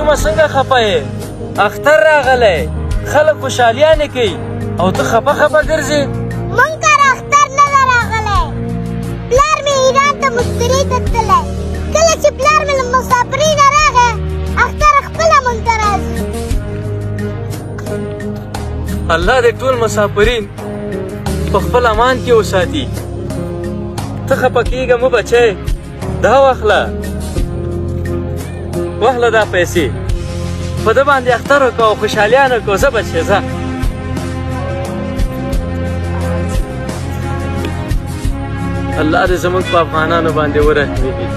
ماما څنګه خفه یې؟ اختر راغلی، خلک خوشحالیانې کوي او ته خفه خفه ګرځې. مونږ کره اختر نه ده راغلی. پلار مې ایران ته مستري ته تللی. کله چې پلار مې له مسافرۍ نه راغی اختر خپله مونږ ته راځي. الله دې ټول مسافرین په خپل امان کې وساتي. ته خفه کېږه مه بچی، دا واخله دا پیسې، په ده باندې اختر وکړه او خوشحالیان وکړه. ځه بچی ځه. الله دې زموږ په افغانانو باندې ورحمېږي.